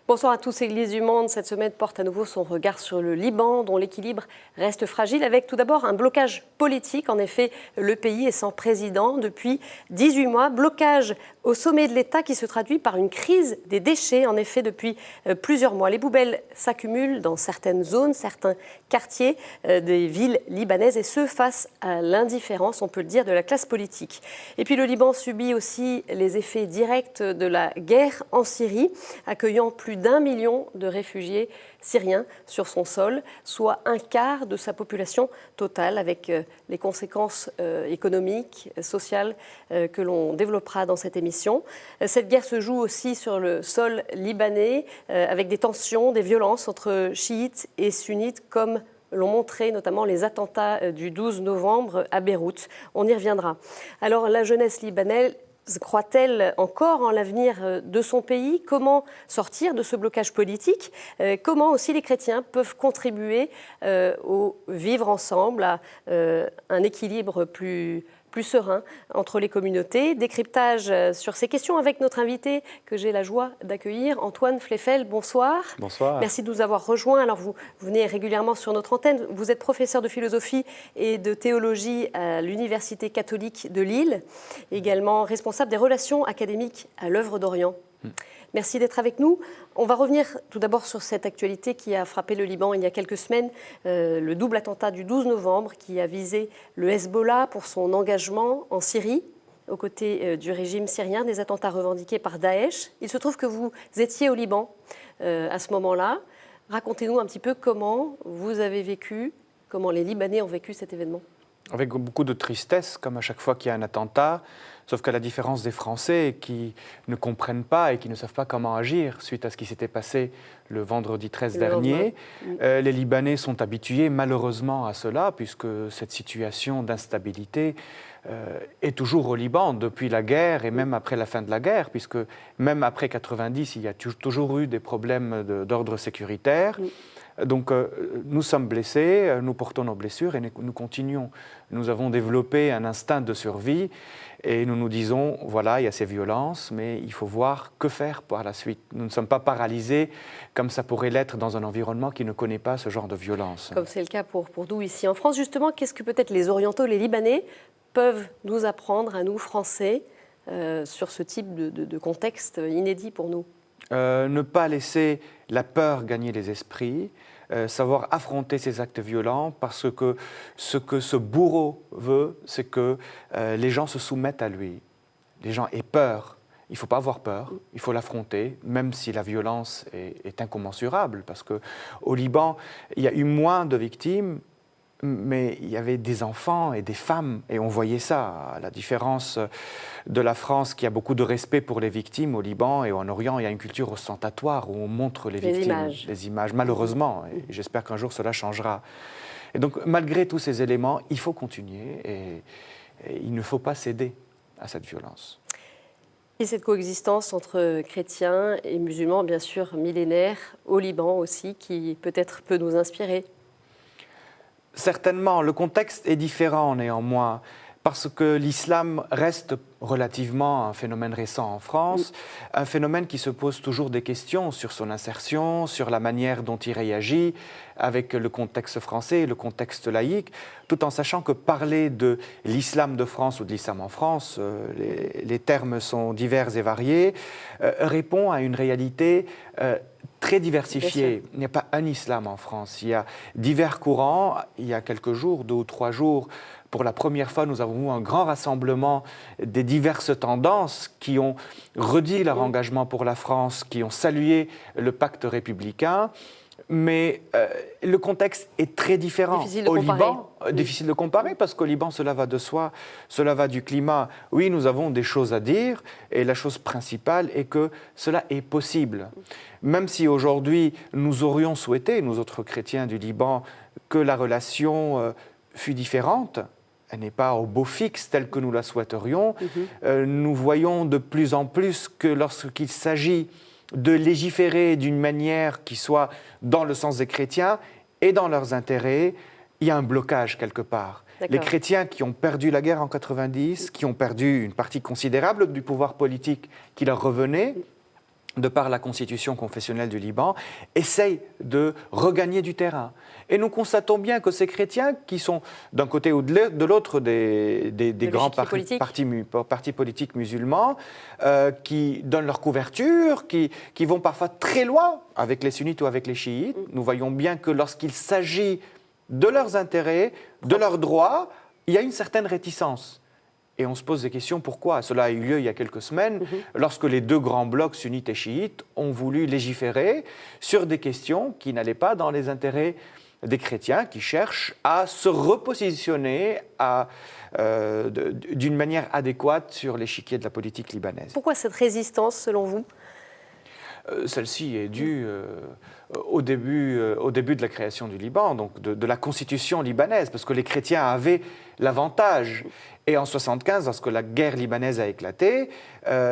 Bonsoir à tous. Église du Monde, cette semaine porte à nouveau son regard sur le Liban, dont l'équilibre reste fragile, avec tout d'abord un blocage politique. En effet, le pays est sans président depuis 18 mois. Blocage au sommet de l'État qui se traduit par une crise des déchets. En effet, depuis plusieurs mois, les poubelles s'accumulent dans certaines zones, certains quartiers des villes libanaises, et ce, face à l'indifférence, on peut le dire, de la classe politique. Et puis le Liban subit aussi les effets directs de la guerre en Syrie, accueillant plus d'1 million de réfugiés syriens sur son sol, soit un quart de sa population totale, avec les conséquences économiques, sociales que l'on développera dans cette émission. Cette guerre se joue aussi sur le sol libanais, avec des tensions, des violences entre chiites et sunnites, comme l'ont montré notamment les attentats du 12 novembre à Beyrouth. On y reviendra. Alors, la jeunesse libanaise croit-elle encore en l'avenir de son pays? Comment sortir de ce blocage politique? Comment aussi les chrétiens peuvent contribuer au vivre ensemble, à un équilibre plus serein entre les communautés? Décryptage sur ces questions avec notre invité que j'ai la joie d'accueillir, Antoine Fleffel. Bonsoir. Bonsoir. Merci de nous avoir rejoints. Alors vous venez régulièrement sur notre antenne. Vous êtes professeur de philosophie et de théologie à l'Université catholique de Lille, également responsable des relations académiques à l'Œuvre d'Orient. Merci d'être avec nous. On va revenir tout d'abord sur cette actualité qui a frappé le Liban il y a quelques semaines, le double attentat du 12 novembre qui a visé le Hezbollah pour son engagement en Syrie, aux côtés du régime syrien, des attentats revendiqués par Daesh. Il se trouve que vous étiez au Liban à ce moment-là. Racontez-nous un petit peu comment vous avez vécu, comment les Libanais ont vécu cet événement. Avec beaucoup de tristesse, comme à chaque fois qu'il y a un attentat, sauf qu'à la différence des Français qui ne comprennent pas et qui ne savent pas comment agir suite à ce qui s'était passé le vendredi 13 dernier, les Libanais sont habitués malheureusement à cela, puisque cette situation d'instabilité est toujours au Liban depuis la guerre et même après la fin de la guerre, puisque même après 90, il y a toujours eu des problèmes d'ordre sécuritaire. Donc nous sommes blessés, nous portons nos blessures et nous continuons. Nous avons développé un instinct de survie et nous nous disons, voilà, il y a ces violences, mais il faut voir que faire par la suite. Nous ne sommes pas paralysés comme ça pourrait l'être dans un environnement qui ne connaît pas ce genre de violence. Comme c'est le cas pour nous ici en France. Justement, qu'est-ce que peut-être les Orientaux, les Libanais, peuvent nous apprendre à nous, Français, sur ce type de contexte inédit pour nous? Ne pas laisser la peur gagner les esprits, savoir affronter ces actes violents, parce que ce bourreau veut, c'est que les gens se soumettent à lui. Les gens aient peur. Il ne faut pas avoir peur, il faut l'affronter, même si la violence est incommensurable, parce qu'au Liban, il y a eu moins de victimes, mais il y avait des enfants et des femmes, et on voyait ça, à la différence de la France qui a beaucoup de respect pour les victimes. Au Liban et en Orient, il y a une culture ostentatoire où on montre les victimes, les images, malheureusement, et j'espère qu'un jour cela changera. Et donc, malgré tous ces éléments, il faut continuer et il ne faut pas céder à cette violence. Et cette coexistence entre chrétiens et musulmans, bien sûr, millénaire, au Liban aussi, qui peut-être peut nous inspirer. Certainement, le contexte est différent néanmoins, parce que l'islam reste relativement un phénomène récent en France, un phénomène qui se pose toujours des questions sur son insertion, sur la manière dont il réagit avec le contexte français et le contexte laïque, tout en sachant que parler de l'islam de France ou de l'islam en France, les termes sont divers et variés, répond à une réalité très diversifiée. Il n'y a pas un islam en France, il y a divers courants. Il y a quelques jours, 2 ou 3 jours, pour la première fois, nous avons eu un grand rassemblement des diverses tendances qui ont redit leur engagement pour la France, qui ont salué le pacte républicain. Mais le contexte est très différent. Au Liban, difficile de comparer, parce qu'au Liban, cela va de soi, cela va du climat. Oui, nous avons des choses à dire, et la chose principale est que cela est possible. Même si aujourd'hui, nous aurions souhaité, nous autres chrétiens du Liban, que la relation fût différente, elle n'est pas au beau fixe telle que nous la souhaiterions. Nous voyons de plus en plus que lorsqu'il s'agit de légiférer d'une manière qui soit dans le sens des chrétiens et dans leurs intérêts, il y a un blocage quelque part. Les chrétiens qui ont perdu la guerre en 90, qui ont perdu une partie considérable du pouvoir politique qui leur revenait, de par la constitution confessionnelle du Liban, essayent de regagner du terrain. Et nous constatons bien que ces chrétiens, qui sont d'un côté ou de l'autre des grands partis politiques musulmans, qui donnent leur couverture, qui vont parfois très loin avec les sunnites ou avec les chiites, nous voyons bien que lorsqu'il s'agit de leurs intérêts, de leurs droits, il y a une certaine réticence. Et on se pose des questions, pourquoi ? Cela a eu lieu il y a quelques semaines, lorsque les deux grands blocs sunnites et chiites ont voulu légiférer sur des questions qui n'allaient pas dans les intérêts des chrétiens, qui cherchent à se repositionner d'une manière adéquate sur l'échiquier de la politique libanaise. Pourquoi cette résistance, selon vous ? Celle-ci est due au début de la création du Liban, donc de la constitution libanaise, parce que les chrétiens avaient l'avantage. Et en 1975, lorsque la guerre libanaise a éclaté,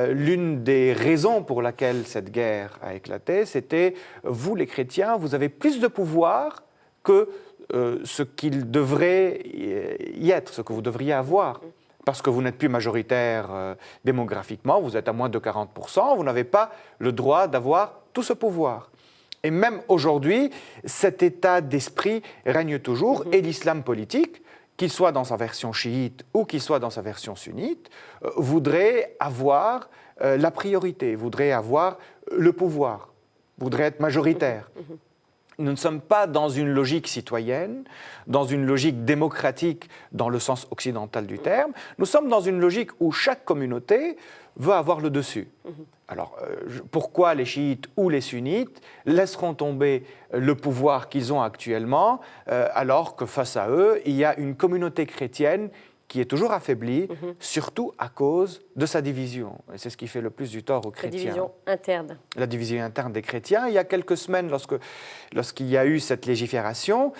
l'une des raisons pour laquelle cette guerre a éclaté, c'était vous, les chrétiens, vous avez plus de pouvoir que ce qu'il devrait y être, ce que vous devriez avoir. Parce que vous n'êtes plus majoritaire démographiquement, vous êtes à moins de 40%, vous n'avez pas le droit d'avoir tout ce pouvoir. Et même aujourd'hui, cet état d'esprit règne toujours, et l'islam politique, qu'il soit dans sa version chiite ou qu'il soit dans sa version sunnite, voudrait avoir la priorité, voudrait avoir le pouvoir, voudrait être majoritaire. Nous ne sommes pas dans une logique citoyenne, dans une logique démocratique dans le sens occidental du terme. Nous sommes dans une logique où chaque communauté veut avoir le dessus. Alors, pourquoi les chiites ou les sunnites laisseront tomber le pouvoir qu'ils ont actuellement, alors que face à eux, il y a une communauté chrétienne qui est toujours affaiblie, surtout à cause de sa division. Et c'est ce qui fait le plus du tort aux chrétiens. La division interne. La division interne des chrétiens. Il y a quelques semaines, lorsqu'il y a eu cette légifération,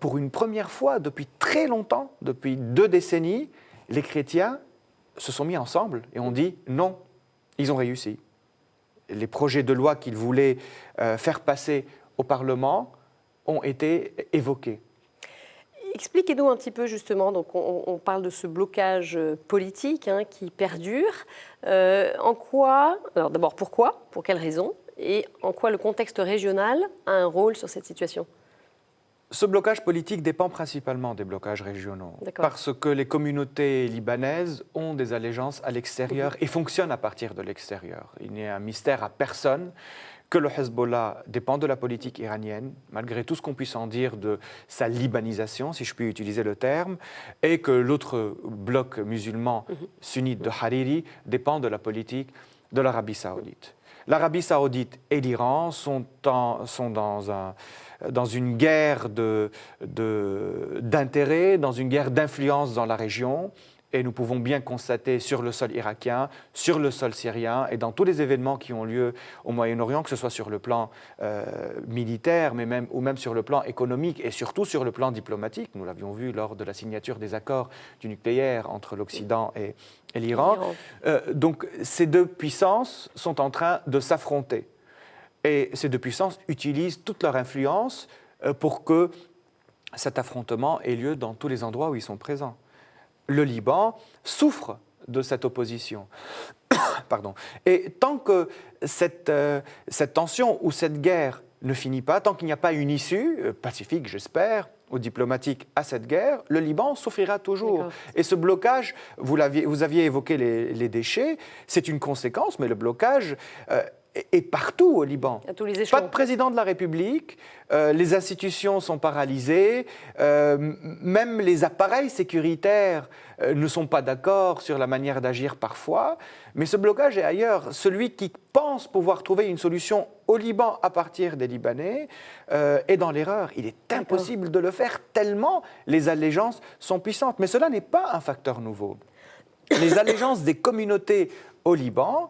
pour une première fois depuis très longtemps, depuis 2 décennies, les chrétiens se sont mis ensemble et ont dit non, ils ont réussi. Les projets de loi qu'ils voulaient faire passer au Parlement ont été évoqués. Expliquez-nous un petit peu justement, donc on parle de ce blocage politique qui perdure. En quoi, alors d'abord pourquoi, pour quelles raisons, et en quoi le contexte régional a un rôle sur cette situation ? Ce blocage politique dépend principalement des blocages régionaux, parce que les communautés libanaises ont des allégeances à l'extérieur et fonctionnent à partir de l'extérieur. Il n'est un mystère à personne que le Hezbollah dépend de la politique iranienne, malgré tout ce qu'on puisse en dire de sa libanisation, si je puis utiliser le terme, et que l'autre bloc musulman sunnite de Hariri dépend de la politique de l'Arabie saoudite. L'Arabie saoudite et l'Iran sont dans une guerre d'intérêt, dans une guerre d'influence dans la région. Et nous pouvons bien constater sur le sol irakien, sur le sol syrien et dans tous les événements qui ont lieu au Moyen-Orient, que ce soit sur le plan militaire, ou même sur le plan économique et surtout sur le plan diplomatique. Nous l'avions vu lors de la signature des accords du nucléaire entre l'Occident et l'Iran. Donc ces deux puissances sont en train de s'affronter. Et ces deux puissances utilisent toute leur influence pour que cet affrontement ait lieu dans tous les endroits où ils sont présents. Le Liban souffre de cette opposition. Pardon. Et tant que cette tension ou cette guerre ne finit pas, tant qu'il n'y a pas une issue, pacifique j'espère, ou diplomatique à cette guerre, le Liban souffrira toujours. D'accord. Et ce blocage, vous aviez évoqué les déchets, c'est une conséquence, mais le blocage est partout au Liban. À tous les échelons. Pas de président de la République, les institutions sont paralysées, même les appareils sécuritaires ne sont pas d'accord sur la manière d'agir parfois, mais ce blocage est ailleurs. Celui qui pense pouvoir trouver une solution au Liban à partir des Libanais est dans l'erreur. Il est impossible de le faire tellement les allégeances sont puissantes. Mais cela n'est pas un facteur nouveau. Les allégeances des communautés au Liban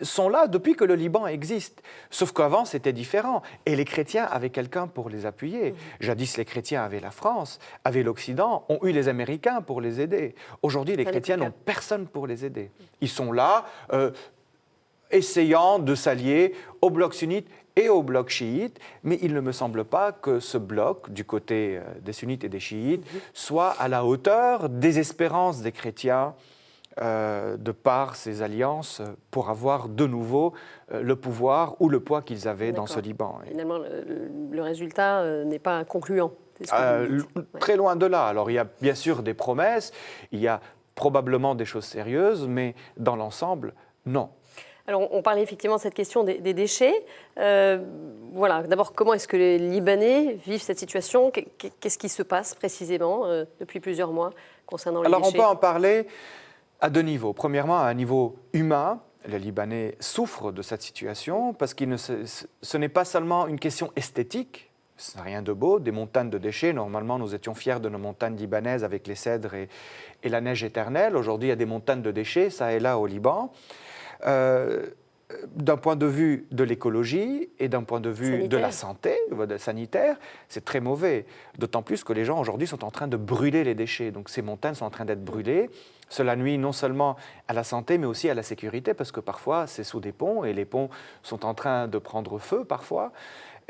sont là depuis que le Liban existe. Sauf qu'avant, c'était différent. Et les chrétiens avaient quelqu'un pour les appuyer. Jadis, les chrétiens avaient la France, avaient l'Occident, ont eu les Américains pour les aider. Aujourd'hui, les chrétiens n'ont personne pour les aider. Ils sont là, essayant de s'allier au bloc sunnite et au bloc chiite, mais il ne me semble pas que ce bloc, du côté des sunnites et des chiites, soit à la hauteur des espérances des chrétiens de par ces alliances pour avoir de nouveau le pouvoir ou le poids qu'ils avaient dans ce Liban. Finalement, le résultat n'est pas concluant. Très loin de là. Alors il y a bien sûr des promesses, il y a probablement des choses sérieuses, mais dans l'ensemble, non. Alors, on parlait effectivement de cette question des déchets. Voilà, d'abord, comment est-ce que les Libanais vivent cette situation? Qu'est-ce qui se passe précisément depuis plusieurs mois concernant les déchets? Alors, on peut en parler à deux niveaux. Premièrement, à un niveau humain, les Libanais souffrent de cette situation parce que ce n'est pas seulement une question esthétique. Ce n'est rien de beau, des montagnes de déchets. Normalement, nous étions fiers de nos montagnes libanaises avec les cèdres et la neige éternelle. Aujourd'hui, il y a des montagnes de déchets, ça et là, au Liban. D'un point de vue de l'écologie et d'un point de vue de la santé sanitaire, c'est très mauvais. D'autant plus que les gens aujourd'hui sont en train de brûler les déchets. Donc ces montagnes sont en train d'être brûlées. Cela nuit non seulement à la santé, mais aussi à la sécurité, parce que parfois c'est sous des ponts et les ponts sont en train de prendre feu parfois.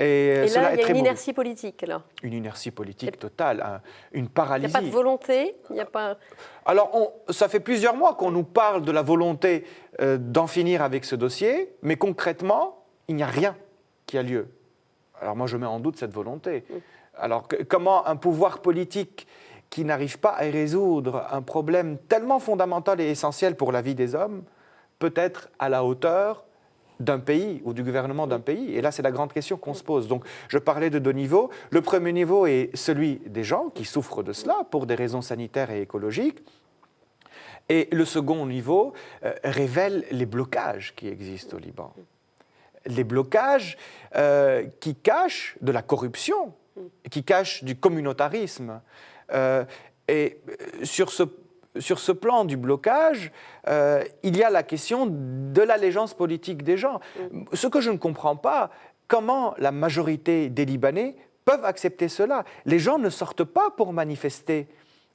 Et là, il y a une inertie politique, là. Une inertie politique totale, une paralysie. Il n'y a pas de volonté, il n'y a pas... Alors, ça fait plusieurs mois qu'on nous parle de la volonté d'en finir avec ce dossier, mais concrètement, il n'y a rien qui a lieu. Alors moi, je mets en doute cette volonté. Alors, comment un pouvoir politique qui n'arrive pas à résoudre un problème tellement fondamental et essentiel pour la vie des hommes peut être à la hauteur d'un pays ou du gouvernement d'un pays? Et là, c'est la grande question qu'on se pose. Donc, je parlais de deux niveaux. Le premier niveau est celui des gens qui souffrent de cela pour des raisons sanitaires et écologiques. Et le second niveau révèle les blocages qui existent au Liban. Les blocages qui cachent de la corruption, qui cachent du communautarisme. Et sur ce plan du blocage, il y a la question de l'allégeance politique des gens. Ce que je ne comprends pas, comment la majorité des Libanais peuvent accepter cela? Les gens ne sortent pas pour manifester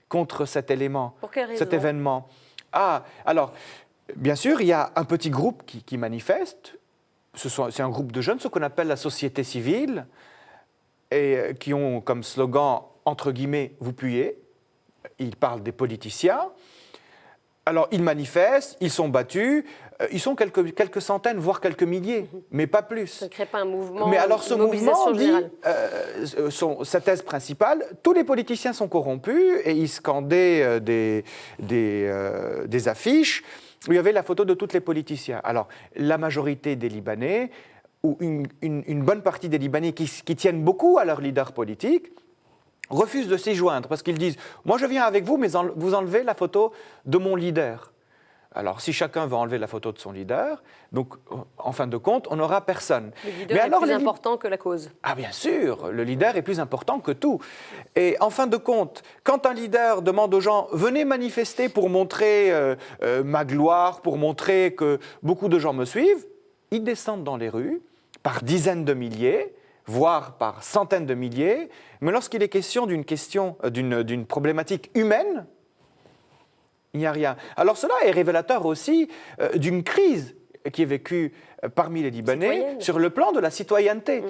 contre cet élément, cet événement. Alors, bien sûr, il y a un petit groupe qui manifeste. C'est un groupe de jeunes, ce qu'on appelle la société civile, et qui ont comme slogan, entre guillemets, « vous puez ». Ils parlent des politiciens. Alors, ils manifestent, ils sont battus, ils sont quelques centaines, voire quelques milliers, mais pas plus. Ça ne crée pas un mouvement, mais alors, ce mouvement dit, sa thèse principale, tous les politiciens sont corrompus, et ils scandaient des affiches où il y avait la photo de tous les politiciens. Alors, la majorité des Libanais, ou une bonne partie des Libanais qui tiennent beaucoup à leur leader politique, refusent de s'y joindre parce qu'ils disent « Moi, je viens avec vous, mais vous enlevez la photo de mon leader. » Alors, si chacun veut enlever la photo de son leader, donc, en fin de compte, on n'aura personne. Le leader est plus important que la cause. Ah, bien sûr, le leader est plus important que tout. Et en fin de compte, quand un leader demande aux gens « Venez manifester pour montrer ma gloire, pour montrer que beaucoup de gens me suivent », ils descendent dans les rues par dizaines de milliers, voire par centaines de milliers, mais lorsqu'il est question d'une problématique humaine, il n'y a rien. Alors cela est révélateur aussi d'une crise qui est vécue parmi les Libanais sur le plan de la citoyenneté,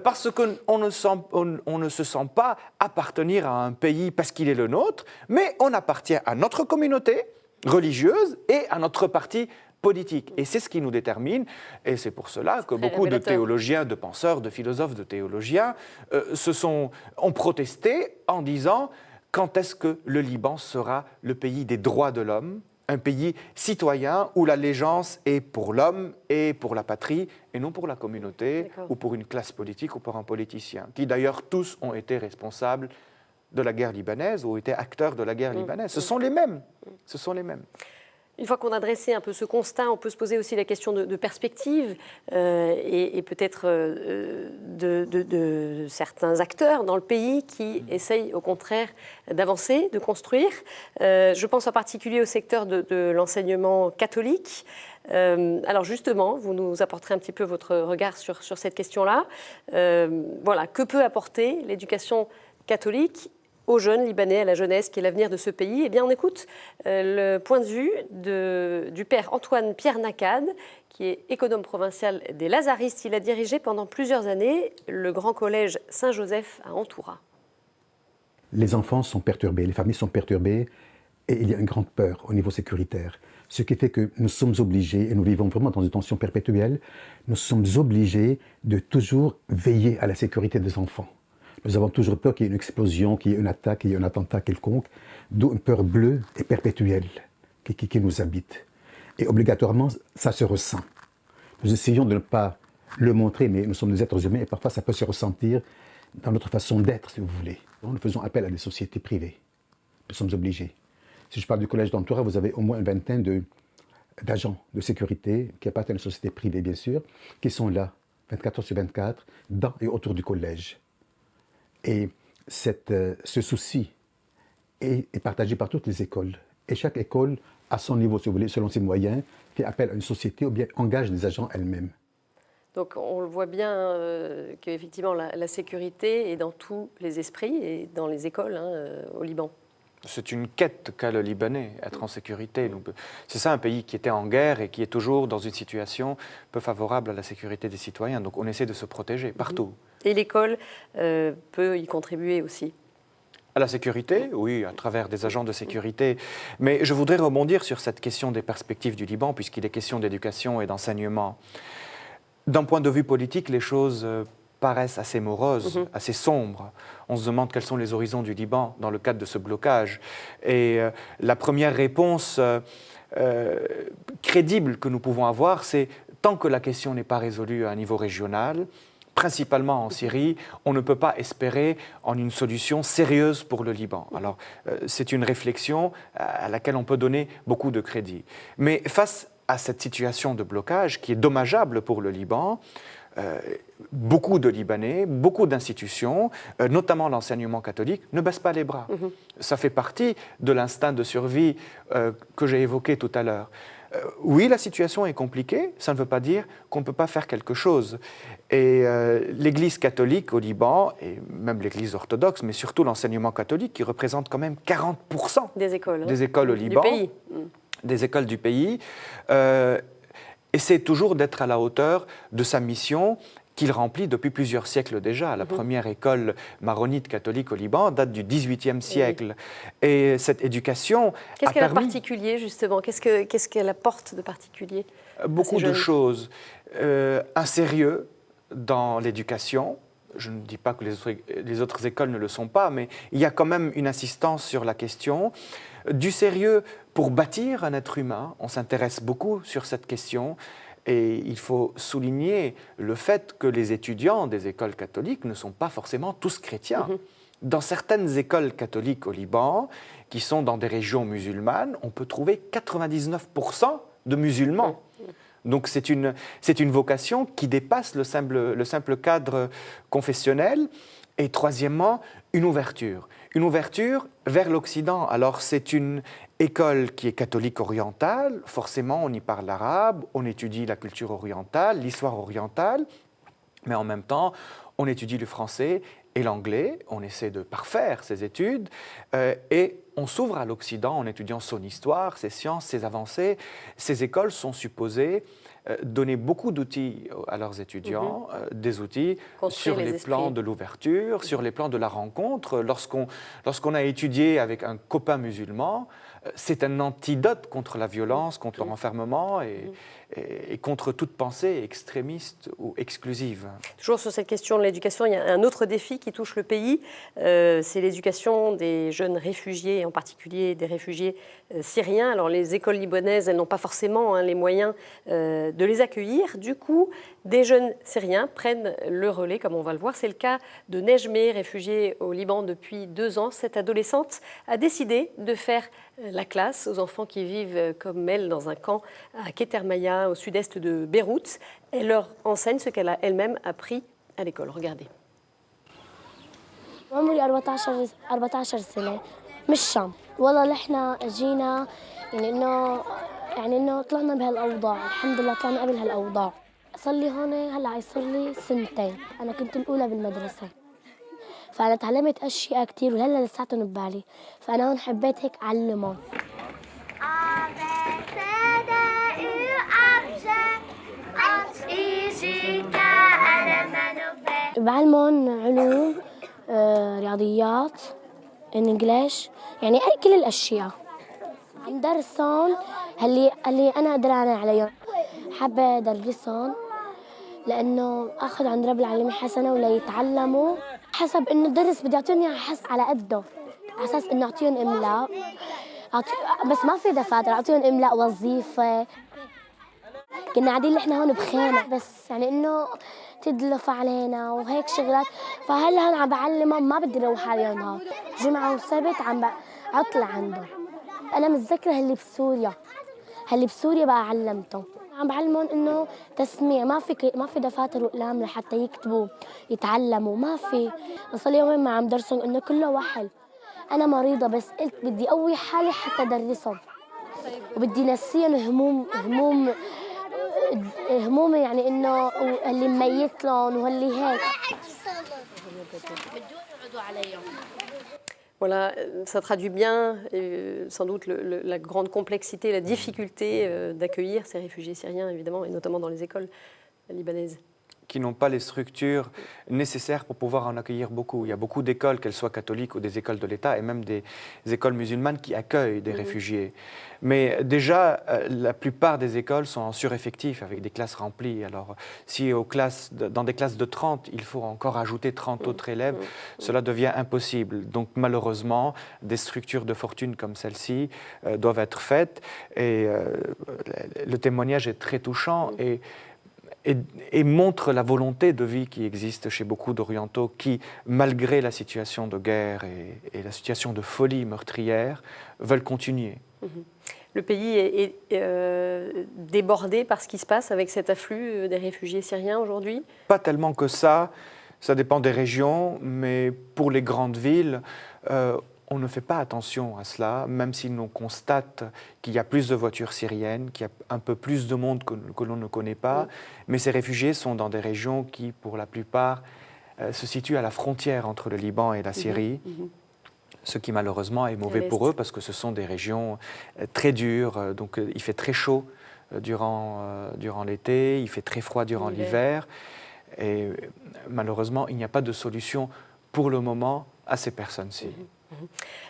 parce qu'on ne se sent pas appartenir à un pays parce qu'il est le nôtre, mais on appartient à notre communauté religieuse et à notre parti politique. Et c'est ce qui nous détermine, et c'est pour cela que beaucoup de théologiens, de penseurs, de philosophes, de théologiens ont protesté en disant « Quand est-ce que le Liban sera le pays des droits de l'homme, un pays citoyen où l'allégeance est pour l'homme et pour la patrie, et non pour la communauté, ou pour une classe politique, ou pour un politicien, qui d'ailleurs tous ont été responsables de la guerre libanaise, ou étaient acteurs de la guerre libanaise. Ce sont les mêmes. Ce sont les mêmes. » Une fois qu'on a dressé un peu ce constat, on peut se poser aussi la question de perspective et peut-être de certains acteurs dans le pays qui essayent au contraire d'avancer, de construire. Je pense en particulier au secteur de l'enseignement catholique. Alors justement, vous nous apporterez un petit peu votre regard sur cette question-là. Voilà, que peut apporter l'éducation catholique aux jeunes Libanais, à la jeunesse qui est l'avenir de ce pays? Eh bien, on écoute le point de vue du père Antoine-Pierre Nacad, qui est économe provincial des Lazaristes. Il a dirigé pendant plusieurs années le grand collège Saint-Joseph à Antoura. Les enfants sont perturbés, les familles sont perturbées, et il y a une grande peur au niveau sécuritaire. Ce qui fait que nous sommes obligés, et nous vivons vraiment dans une tension perpétuelle, nous sommes obligés de toujours veiller à la sécurité des enfants. Nous avons toujours peur qu'il y ait une explosion, qu'il y ait une attaque, qu'il y ait un attentat quelconque, d'où une peur bleue et perpétuelle qui nous habite. Et obligatoirement, ça se ressent. Nous essayons de ne pas le montrer, mais nous sommes des êtres humains et parfois ça peut se ressentir dans notre façon d'être, si vous voulez. Nous faisons appel à des sociétés privées. Nous sommes obligés. Si je parle du collège d'Antoura, vous avez au moins une vingtaine d'agents de sécurité qui appartiennent à une société privée, bien sûr, qui sont là, 24 heures sur 24, dans et autour du collège. Et ce souci est partagé par toutes les écoles. Et chaque école, à son niveau, si vous voulez, selon ses moyens, fait appel à une société ou bien engage des agents elle-même. Donc on le voit bien qu'effectivement la sécurité est dans tous les esprits et dans les écoles au Liban. C'est une quête qu'a le Libanais, être en sécurité. C'est ça un pays qui était en guerre et qui est toujours dans une situation peu favorable à la sécurité des citoyens. Donc on essaie de se protéger partout. Et l'école peut y contribuer aussi. À la sécurité, oui, à travers des agents de sécurité. Mais je voudrais rebondir sur cette question des perspectives du Liban, puisqu'il est question d'éducation et d'enseignement. D'un point de vue politique, les choses paraissent assez moroses, assez sombres. On se demande quels sont les horizons du Liban dans le cadre de ce blocage. Et la première réponse crédible que nous pouvons avoir, c'est tant que la question n'est pas résolue à un niveau régional, principalement en Syrie, on ne peut pas espérer en une solution sérieuse pour le Liban. Alors, c'est une réflexion à laquelle on peut donner beaucoup de crédit. Mais face à cette situation de blocage qui est dommageable pour le Liban, beaucoup de Libanais, beaucoup d'institutions, notamment l'enseignement catholique, ne baissent pas les bras. Ça fait partie de l'instinct de survie que j'ai évoqué tout à l'heure. Oui, la situation est compliquée, ça ne veut pas dire qu'on ne peut pas faire quelque chose. Et l'Église catholique au Liban, et même l'Église orthodoxe, mais surtout l'enseignement catholique, qui représente quand même 40% des écoles au Liban, du pays. Des écoles du pays, essaie toujours d'être à la hauteur de sa mission qu'il remplit depuis plusieurs siècles déjà. La première école maronite catholique au Liban date du XVIIIe siècle. Oui. Et cette éducation Qu'est-ce qu'elle a de particulier, justement ? Qu'est-ce qu'elle apporte de particulier ? Beaucoup de choses. Un sérieux dans l'éducation. Je ne dis pas que les autres écoles ne le sont pas, mais il y a quand même une insistance sur la question. Du sérieux pour bâtir un être humain. On s'intéresse beaucoup sur cette question. Et il faut souligner le fait que les étudiants des écoles catholiques ne sont pas forcément tous chrétiens. Dans certaines écoles catholiques au Liban, qui sont dans des régions musulmanes, on peut trouver 99% de musulmans. Donc c'est une vocation qui dépasse le simple cadre confessionnel. Et troisièmement, une ouverture vers l'Occident. Alors c'est une école qui est catholique orientale, forcément on y parle l'arabe, on étudie la culture orientale, l'histoire orientale, mais en même temps on étudie le français et l'anglais, on essaie de parfaire ses études et on s'ouvre à l'Occident en étudiant son histoire, ses sciences, ses avancées. Ces écoles sont supposées donner beaucoup d'outils à leurs étudiants, des outils sur les plans de l'ouverture, sur les plans de la rencontre. Lorsqu'on a étudié avec un copain musulman, c'est un antidote contre la violence, contre le renfermement et contre toute pensée extrémiste ou exclusive. Toujours sur cette question de l'éducation, il y a un autre défi qui touche le pays, c'est l'éducation des jeunes réfugiés, en particulier des réfugiés syriens. Alors les écoles libanaises, elles n'ont pas forcément les moyens de les accueillir. Du coup, des jeunes Syriens prennent le relais, comme on va le voir. C'est le cas de Nejmeh, réfugiée au Liban depuis 2 ans. Cette adolescente a décidé de faire la classe aux enfants qui vivent comme elle dans un camp à Ketermaya, au sud-est de Beyrouth. Elle leur enseigne ce qu'elle a elle-même appris à l'école. Regardez. عمري 14 سنة مش شام والله احنا جينا انه طلعنا بهالاوضاع الحمد لله طلعنا قبل هالاوضاع صار لي هون هلا صار لي 2 سنين انا كنت الاولى بالمدرسة فانا تعلمت اشياء كثير وهلا لساتهم ببالي فانا هون حبيت هيك اعلمهم بعلمهم علوم رياضيات انجليش يعني كل الاشياء عم درسهم اللي أنا قدرانة عليهم. حابة أدرسهم لأنه أخذ عند رب العالمين حسنة ولا يتعلموا حسب إنه الدرس بدي أعطيهم على قده، على أساس إنه أعطيهم إملاء بس ما في دفاتر، أعطيهم إملاء وظيفة. كنا قاعدين نحن هون بخيمة بس يعني إنه تدلف علينا وهيك شغلات، فهلا هون عم بعلمهم ما بدي روح عليهم هون جمعة وسبت عطلة عندهم. أنا متذكرة اللي بسوريا بقى علمتهم، عم بعلمهم إنه تسميع، ما في دفاتر وأقلام لحتى يكتبوا يتعلموا، ما في. وصل يومين ما عم درسهم إنه كله وحل. أنا مريضة بس قلت بدي أقوي حالي حتى أدرسهم وبدي نسيهم هموم يعني إنه اللي ميت لهم واللي هيك. بدهم يقعدوا عليهم. Voilà, ça traduit bien sans doute la grande complexité, la difficulté d'accueillir ces réfugiés syriens, évidemment, et notamment dans les écoles libanaises. Qui n'ont pas les structures nécessaires pour pouvoir en accueillir beaucoup. Il y a beaucoup d'écoles, qu'elles soient catholiques ou des écoles de l'État, et même des écoles musulmanes qui accueillent des réfugiés. Mais déjà, la plupart des écoles sont en sureffectif, avec des classes remplies. Alors, si dans des classes de 30, il faut encore ajouter 30 autres élèves, cela devient impossible. Donc, malheureusement, des structures de fortune comme celle-ci doivent être faites. Et le témoignage est très touchant. Et montre la volonté de vie qui existe chez beaucoup d'Orientaux qui, malgré la situation de guerre et la situation de folie meurtrière, veulent continuer. Le pays est débordé par ce qui se passe avec cet afflux des réfugiés syriens aujourd'hui? Pas tellement que ça dépend des régions, mais pour les grandes villes, on ne fait pas attention à cela, même si l'on constate qu'il y a plus de voitures syriennes, qu'il y a un peu plus de monde que l'on ne connaît pas. Mais ces réfugiés sont dans des régions qui, pour la plupart, se situent à la frontière entre le Liban et la Syrie, ce qui malheureusement est mauvais pour eux parce que ce sont des régions très dures. Donc il fait très chaud durant l'été, il fait très froid durant l'hiver. Et malheureusement, il n'y a pas de solution pour le moment à ces personnes-ci.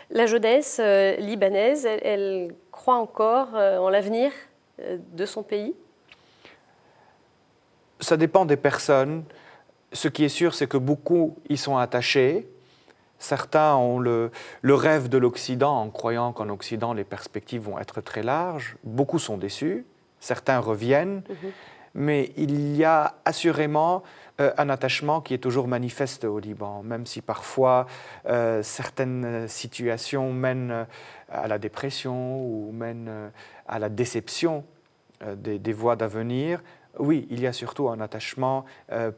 La jeunesse libanaise, elle croit encore en l'avenir de son pays? Ça dépend des personnes. Ce qui est sûr, c'est que beaucoup y sont attachés. Certains ont le rêve de l'Occident en croyant qu'en Occident, les perspectives vont être très larges. Beaucoup sont déçus. Certains reviennent. Mais il y a assurément un attachement qui est toujours manifeste au Liban, même si parfois certaines situations mènent à la dépression ou mènent à la déception des voies d'avenir. Oui, il y a surtout un attachement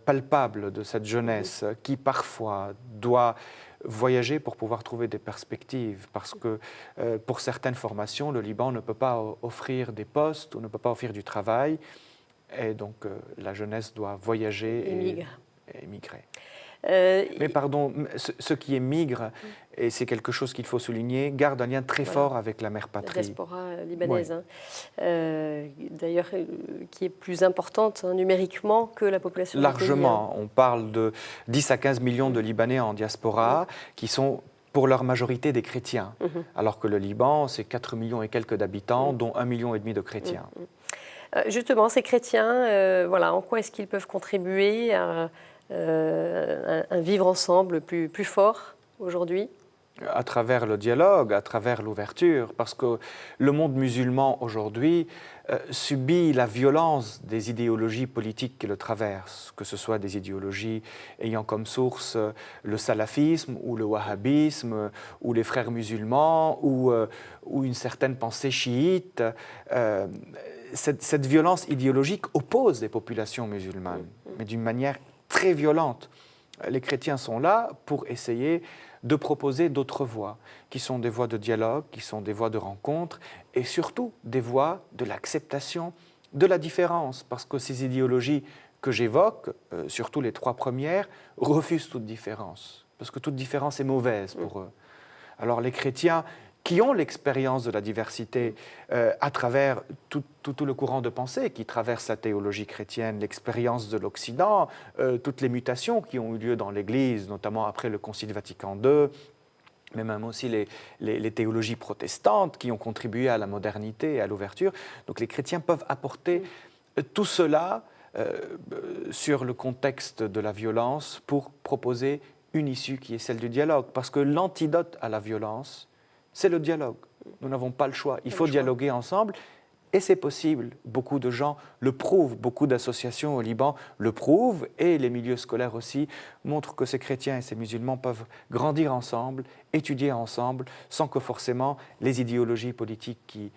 palpable de cette jeunesse qui parfois doit voyager pour pouvoir trouver des perspectives, parce que pour certaines formations, le Liban ne peut pas offrir des postes ou ne peut pas offrir du travail. Et donc, la jeunesse doit voyager et émigrer. Mais pardon, ceux qui émigrent, et c'est quelque chose qu'il faut souligner, gardent un lien très fort avec la mère patrie. La diaspora libanaise, d'ailleurs, qui est plus importante numériquement que la population. Largement. On parle de 10 à 15 millions de Libanais en diaspora qui sont pour leur majorité des chrétiens, alors que le Liban, c'est 4 millions et quelques d'habitants, dont 1,5 million de chrétiens. Justement, ces chrétiens, voilà, en quoi est-ce qu'ils peuvent contribuer à un vivre ensemble plus fort aujourd'hui? À travers le dialogue, à travers l'ouverture, parce que le monde musulman aujourd'hui subit la violence des idéologies politiques qui le traversent, que ce soit des idéologies ayant comme source le salafisme ou le wahhabisme ou les frères musulmans ou une certaine pensée chiite. Cette violence idéologique oppose les populations musulmanes, mais d'une manière très violente. Les chrétiens sont là pour essayer de proposer d'autres voies, qui sont des voies de dialogue, qui sont des voies de rencontre, et surtout des voies de l'acceptation de la différence, parce que ces idéologies que j'évoque, surtout les 3 premières, refusent toute différence, parce que toute différence est mauvaise pour eux. Alors les chrétiens qui ont l'expérience de la diversité à travers tout le courant de pensée qui traverse la théologie chrétienne, l'expérience de l'Occident, toutes les mutations qui ont eu lieu dans l'Église, notamment après le Concile Vatican II, mais même aussi les théologies protestantes qui ont contribué à la modernité et à l'ouverture. Donc les chrétiens peuvent apporter tout cela sur le contexte de la violence pour proposer une issue qui est celle du dialogue. Parce que l'antidote à la violence, c'est le dialogue. Nous n'avons pas le choix. Il faut dialoguer ensemble. Et c'est possible. Beaucoup de gens le prouvent. Beaucoup d'associations au Liban le prouvent. Et les milieux scolaires aussi montrent que ces chrétiens et ces musulmans peuvent grandir ensemble, étudier ensemble, sans que forcément les idéologies politiques qui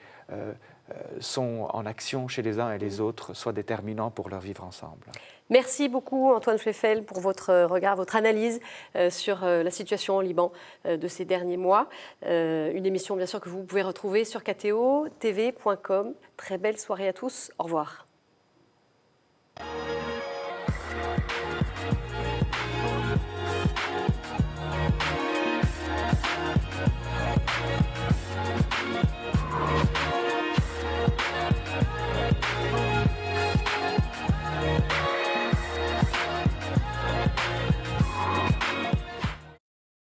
sont en action chez les uns et les autres soient déterminants pour leur vivre ensemble. Merci beaucoup Antoine Fleffel pour votre regard, votre analyse sur la situation au Liban de ces derniers mois. Une émission bien sûr que vous pouvez retrouver sur kto.tv.com. Très belle soirée à tous. Au revoir.